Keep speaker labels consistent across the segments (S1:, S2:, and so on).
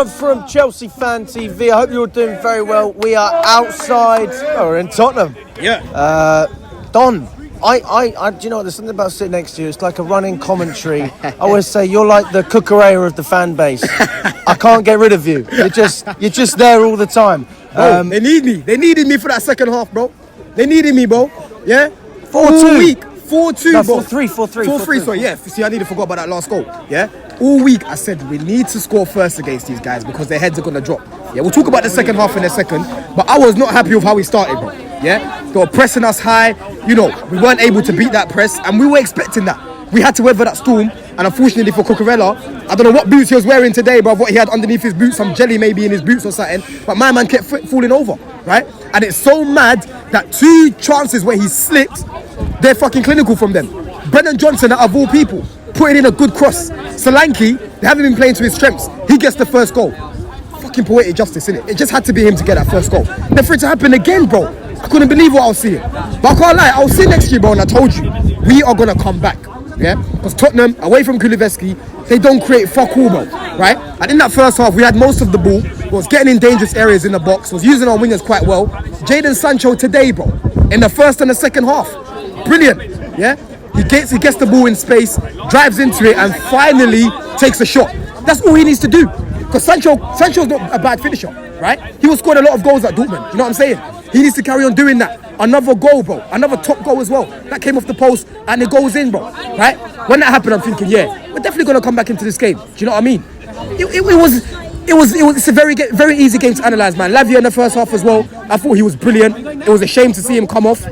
S1: Everyone from Chelsea Fan TV, I hope you're all doing very well. We are outside, we're in Tottenham.
S2: Yeah.
S1: Don, I do you know what, there's something about sitting next to you, it's like a running commentary. I always say you're like the Cucurella of the fan base. I can't get rid of you. You're just there all the time.
S2: Bro, they need me. They needed me for that second half, bro. They needed me, bro. Yeah?
S1: 4-2.
S2: All week. 4-2,
S1: No,
S2: bro.
S1: 4-3.
S2: 4-3, sorry, yeah. See, I need to forget about that last goal. Yeah? All week, I said we need to score first against these guys because their heads are going to drop. Yeah, we'll talk about the second half in a second, but I was not happy with how we started, bro. Yeah? They were pressing us high. You know, we weren't able to beat that press, and we were expecting that. We had to weather that storm, and unfortunately for Cucurella, I don't know what boots he was wearing today, bro, what he had underneath his boots, some jelly maybe in his boots or something, but my man kept falling over, right? And it's so mad that 2 chances where he slipped, they're fucking clinical from them. Brennan Johnson, out of all people, putting in a good cross. Solanke, they haven't been playing to his strengths. He gets the first goal. Fucking poetic justice, innit? It just had to be him to get that first goal. Then for it to happen again, bro, I couldn't believe what I was seeing. But I can't lie, I was sitting next to you, bro, and I told you, we are going to come back. Yeah, because Tottenham, away from Kulusevski, they don't create fuck all, bro, right? And in that first half, we had most of the ball, was getting in dangerous areas in the box, was using our wingers quite well. Jadon Sancho today, bro, in the first and the second half, brilliant, yeah? He gets the ball in space, drives into it, and finally takes a shot. That's all he needs to do, because Sancho's not a bad finisher, right? He will score a lot of goals at Dortmund, you know what I'm saying? He needs to carry on doing that. Another goal, bro. Another top goal as well. That came off the post and it goes in, bro. Right? When that happened, I'm thinking, yeah, we're definitely going to come back into this game. Do you know what I mean? It's a very easy game to analyse, man. Lavia in the first half as well. I thought he was brilliant. It was a shame to see him come off.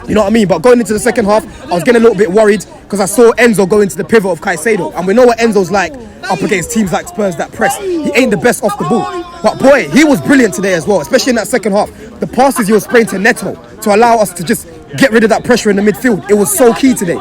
S2: You know what I mean? But going into the second half, I was getting a little bit worried because I saw Enzo go into the pivot of Caicedo. And we know what Enzo's like up against teams like Spurs that press. He ain't the best off the ball. But boy, he was brilliant today as well, especially in that second half. The passes he was spraying to Neto to allow us to just get rid of that pressure in the midfield. It was so key today.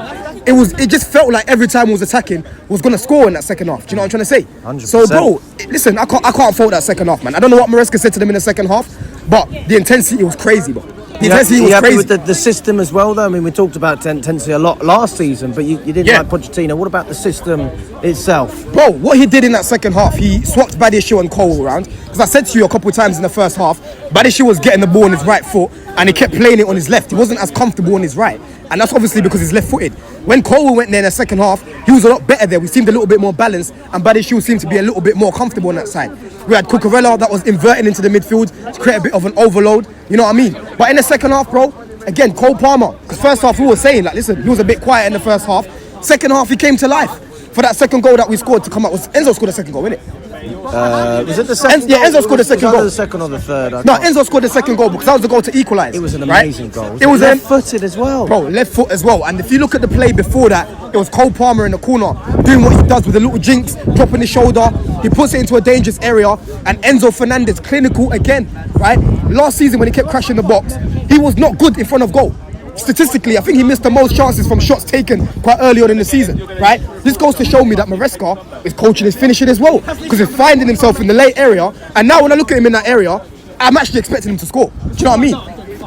S2: It just felt like every time he was attacking, was going to score in that second half. Do you know what I'm trying to say?
S1: 100%.
S2: So, bro, listen, I can't fault that second half, man. I don't know what Maresca said to them in the second half, but the intensity was crazy, bro. The intensity was crazy.
S1: With the system as well, though? I mean, we talked about intensity a lot last season, but you didn't like Pochettino. What about the system itself?
S2: Bro, what he did in that second half, he swapped Badiashile and Cole around. Because I said to you a couple of times in the first half, Badiashile was getting the ball on his right foot and he kept playing it on his left. He wasn't as comfortable on his right. And that's obviously because he's left-footed. When Cole went there in the second half, he was a lot better there. We seemed a little bit more balanced and Badiashile seemed to be a little bit more comfortable on that side. We had Cucurella that was inverting into the midfield to create a bit of an overload. You know what I mean? But in the second half, bro, again, Cole Palmer, because first half we were saying, like, listen, he was a bit quiet in the first half. Second half, he came to life. For that second goal that we scored to come out, Enzo scored the second goal, innit?
S1: Was it the second goal?
S2: Yeah, Enzo scored the second goal.
S1: The second or the third?
S2: No, Enzo scored the second goal because that was the goal to equalise.
S1: It was an amazing goal.
S2: It was
S1: left-footed as well.
S2: Bro, left foot as well. And if you look at the play before that, it was Cole Palmer in the corner doing what he does with a little jinx, dropping his shoulder. He puts it into a dangerous area. And Enzo Fernandez, clinical again, right? Last season when he kept crashing the box, he was not good in front of goal. Statistically, I think he missed the most chances from shots taken quite early on in the season, right? This goes to show me that Maresca is coaching his finishing as well, because he's finding himself in the late area, and now when I look at him in that area, I'm actually expecting him to score. Do you know what I mean?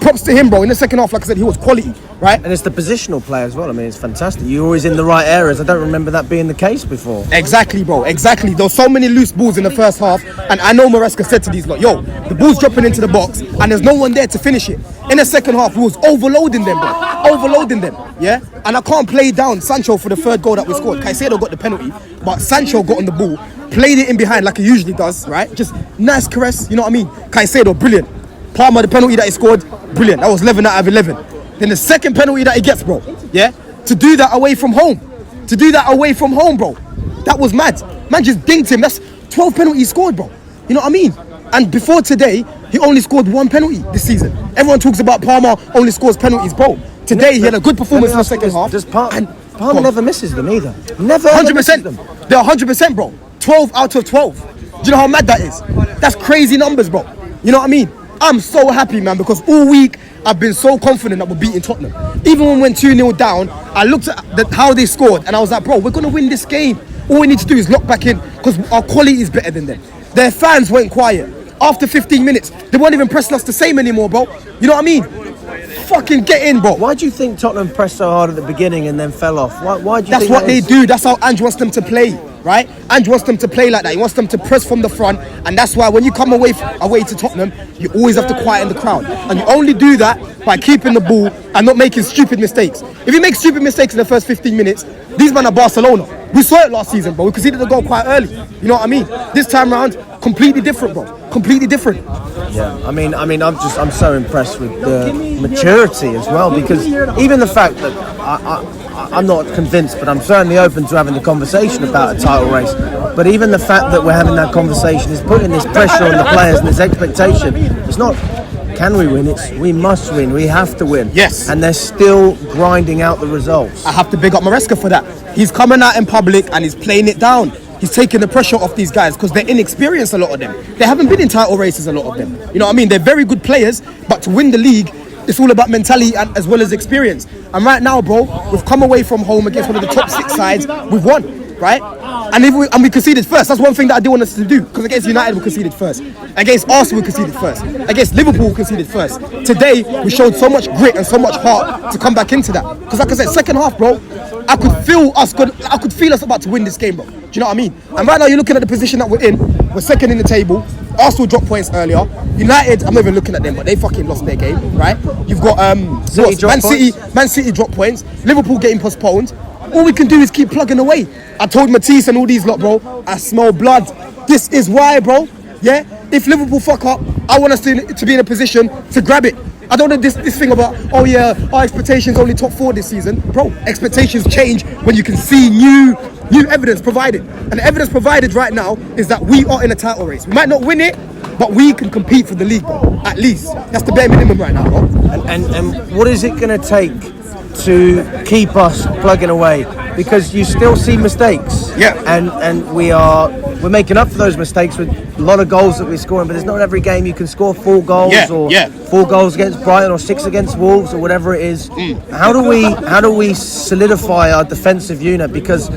S2: Props to him, bro. In the second half, like I said, he was quality, right?
S1: And it's the positional play as well. I mean, it's fantastic. You're always in the right areas. I don't remember that being the case before.
S2: Exactly, bro. Exactly. There were so many loose balls in the first half, and I know Maresca said to these lot, yo, the ball's dropping into the box, and there's no one there to finish it. In the second half, we was overloading them, bro. Overloading them, yeah? And I can't play down Sancho for the third goal that we scored. Caicedo got the penalty, but Sancho got on the ball, played it in behind like he usually does, right? Just nice caress, you know what I mean? Caicedo, brilliant. Palmer, the penalty that he scored, brilliant. That was 11 out of 11. Then the second penalty that he gets, bro, yeah? To do that away from home. To do that away from home, bro. That was mad. Man just dinged him. That's 12 penalties he scored, bro. You know what I mean? And before today, he only scored 1 penalty this season. Everyone talks about Palmer only scores penalties, bro. Today, he had a good performance in the second half.
S1: Palmer never misses them either. Never
S2: 100%. They're 100%, bro. 12 out of 12. Do you know how mad that is? That's crazy numbers, bro. You know what I mean? I'm so happy, man, because all week I've been so confident that we're beating Tottenham. Even when we went 2-0 down, I looked at how they scored and I was like, bro, we're going to win this game. All we need to do is lock back in because our quality is better than them. Their fans went quiet. After 15 minutes, they weren't even pressing us the same anymore, bro. You know what I mean? Fucking get in, bro.
S1: Why do you think Tottenham pressed so hard at the beginning and then fell off? Why do you
S2: That's
S1: think
S2: what they do. That's how Ange wants them to play. right? And wants them to play like that. He wants them to press from the front, and that's why when you come away to Tottenham, you always have to quieten the crowd, and you only do that by keeping the ball and not making stupid mistakes. If you make stupid mistakes in the first 15 minutes, these men are Barcelona. We saw it last season, but we conceded the goal quite early. You know what I mean? This time round, completely different, bro. Completely different.
S1: Yeah, I mean, I'm so impressed with the maturity as well, because even the fact that I'm not convinced, but I'm certainly open to having the conversation about a title race. But even the fact that we're having that conversation is putting this pressure on the players and this expectation. It's not, can we win? It's, we must win. We have to win.
S2: Yes.
S1: And they're still grinding out the results.
S2: I have to big up Maresca for that. He's coming out in public and he's playing it down. He's taking the pressure off these guys because they're inexperienced, a lot of them. They haven't been in title races, a lot of them. You know what I mean? They're very good players, but to win the league, it's all about mentality and as well as experience. And right now, bro, we've come away from home against one of the top 6 sides. We've won, right? And we conceded first. That's one thing that I do want us to do. Because against United, we conceded first. Against Arsenal, we conceded first. Against Liverpool, we conceded first. Today, we showed so much grit and so much heart to come back into that. Because like I said, second half, bro, I could feel us about to win this game, bro. Do you know what I mean? And right now, you're looking at the position that we're in. We're second in the table. Arsenal dropped points earlier. United, I'm not even looking at them, but they fucking lost their game, right? You've got Man City dropped points. Liverpool getting postponed. All we can do is keep plugging away. I told Matisse and all these lot, bro, I smell blood. This is why, bro. Yeah? If Liverpool fuck up, I want us to be in a position to grab it. I don't know this thing about, oh yeah, our expectations only top 4 this season. Bro, expectations change when you can see new evidence provided. And the evidence provided right now is that we are in a title race. We might not win it, but we can compete for the league, bro. At least. That's the bare minimum right now, bro.
S1: And what is it going to take to keep us plugging away? Because you still see mistakes.
S2: Yeah.
S1: And we're making up for those mistakes with a lot of goals that we're scoring, but there's not every game you can score 4 goals or 4 goals against Brighton or 6 against Wolves or whatever it is. How do we solidify our defensive unit? Because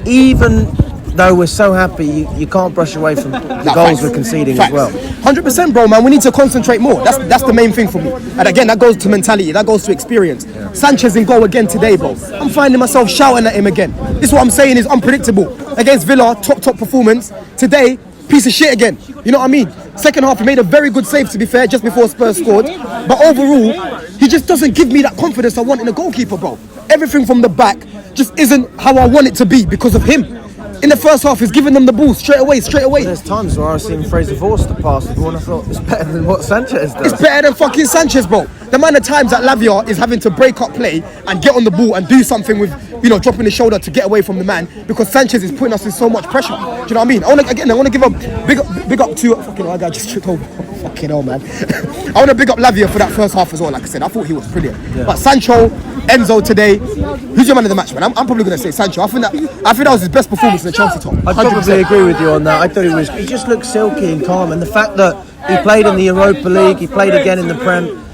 S1: even though we're so happy, you can't brush away from the goals we're conceding as well.
S2: 100%, bro, man. We need to concentrate more. That's the main thing for me. And again, that goes to mentality. That goes to experience. Yeah. Sanchez in goal again today, bro. I'm finding myself shouting at him again. This is what I'm saying is unpredictable. Against Villa, top performance. Today, piece of shit again. You know what I mean? Second half, he made a very good save, to be fair, just before Spurs scored. But overall, he just doesn't give me that confidence I want in a goalkeeper, bro. Everything from the back just isn't how I want it to be because of him. In the first half, he's giving them the ball straight away.
S1: There's times where I've seen Fraser Forster pass the ball and I thought it's better than what Sanchez does.
S2: It's better than fucking Sanchez, bro. The amount of times that Lavia is having to break up play and get on the ball and do something with, dropping his shoulder to get away from the man because Sanchez is putting us in so much pressure. Do you know what I mean? I want to give a big up to fucking hell, I got just tripped over. Fucking hell, man. I want to big up Lavia for that first half as well. Like I said, I thought he was brilliant. Yeah. But Sancho, Enzo today, who's your man of the match, man? I'm probably going to say Sancho. I think that was his best performance in the Chelsea top.
S1: I probably agree with you on that. I thought he just looked silky and calm, and the fact that he played in the Europa League, he played again in the Prem.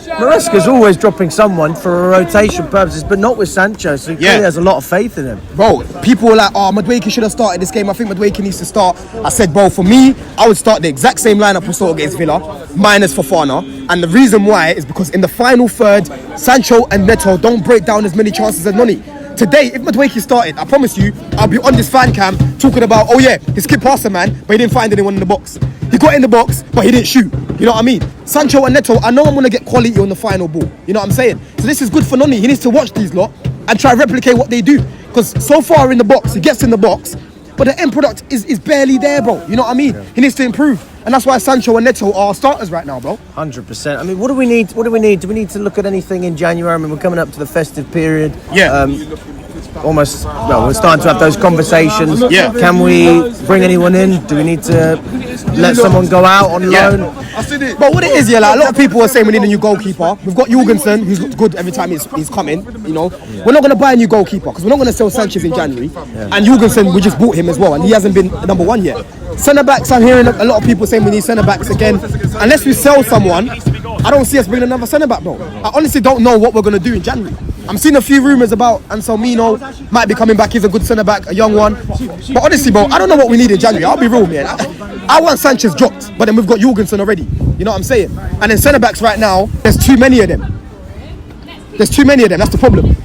S1: Maresca's always dropping someone for rotation purposes, but not with Sancho, so he clearly has a lot of faith in him.
S2: Bro, people were like, oh, Madueke should have started this game. I think Madueke needs to start. I said, bro, for me, I would start the exact same lineup we saw against Villa, minus Fofana. And the reason why is because in the final third, Sancho and Neto don't break down as many chances as Noni. Today, if Madueke started, I promise you, I'll be on this fan cam talking about, oh yeah, he skipped past the man, but he didn't find anyone in the box. He got in the box, but he didn't shoot. You know what I mean? Sancho and Neto, I know I'm going to get quality on the final ball. You know what I'm saying? So this is good for Noni. He needs to watch these lot and try to replicate what they do. Because so far in the box, he gets in the box, but the end product is barely there, bro. You know what I mean? Yeah. He needs to improve. And that's why Sancho and Neto are starters right now, bro.
S1: 100%. I mean, what do we need? Do we need to look at anything in January? I mean, we're coming up to the festive period.
S2: Yeah.
S1: We're starting to have those conversations.
S2: Yeah.
S1: Can we bring anyone in? Do we need to let someone go out on loan?
S2: But what it is, like a lot of people are saying we need a new goalkeeper. We've got Jorgensen, who's looked good every time he's coming. We're not going to buy a new goalkeeper because we're not going to sell Sanchez in January. Yeah. And Jorgensen, we just bought him as well, and he hasn't been number 1 yet. Centre backs, I'm hearing a lot of people saying we need centre backs again. Unless we sell someone, I don't see us bringing another centre back, bro. I honestly don't know what we're going to do in January. I'm seeing a few rumours about Anselmino might be coming back. He's a good centre back, a young one. But honestly, bro, I don't know what we need in January. I'll be real, man. I want Sanchez dropped, but then we've got Jorgensen already. You know what I'm saying? And then centre backs right now, there's too many of them. That's the problem.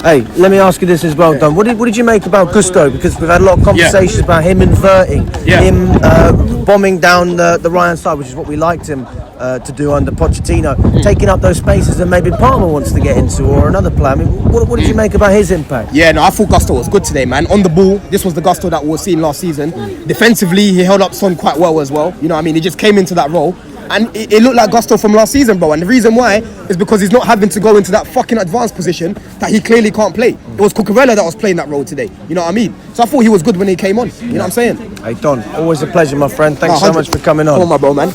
S1: Hey, let me ask you this as well, Don. What did you make about Gusto? Because we've had a lot of conversations about him inverting, him bombing down the right-hand side, which is what we liked him to do under Pochettino, taking up those spaces that maybe Palmer wants to get into, or another player. I mean, what did you make about his impact?
S2: Yeah, no, I thought Gusto was good today, man. On the ball, this was the Gusto that we were seeing last season. Defensively, he held up Son quite well as well. You know what I mean? He just came into that role. And it looked like Gusto from last season, bro. And the reason why is because he's not having to go into that fucking advanced position that he clearly can't play. It was Cucurella that was playing that role today. You know what I mean? So I thought he was good when he came on. You know what I'm saying?
S1: Hey, Don, always a pleasure, my friend. Thanks so much for coming on.
S2: Come on, my bro, man.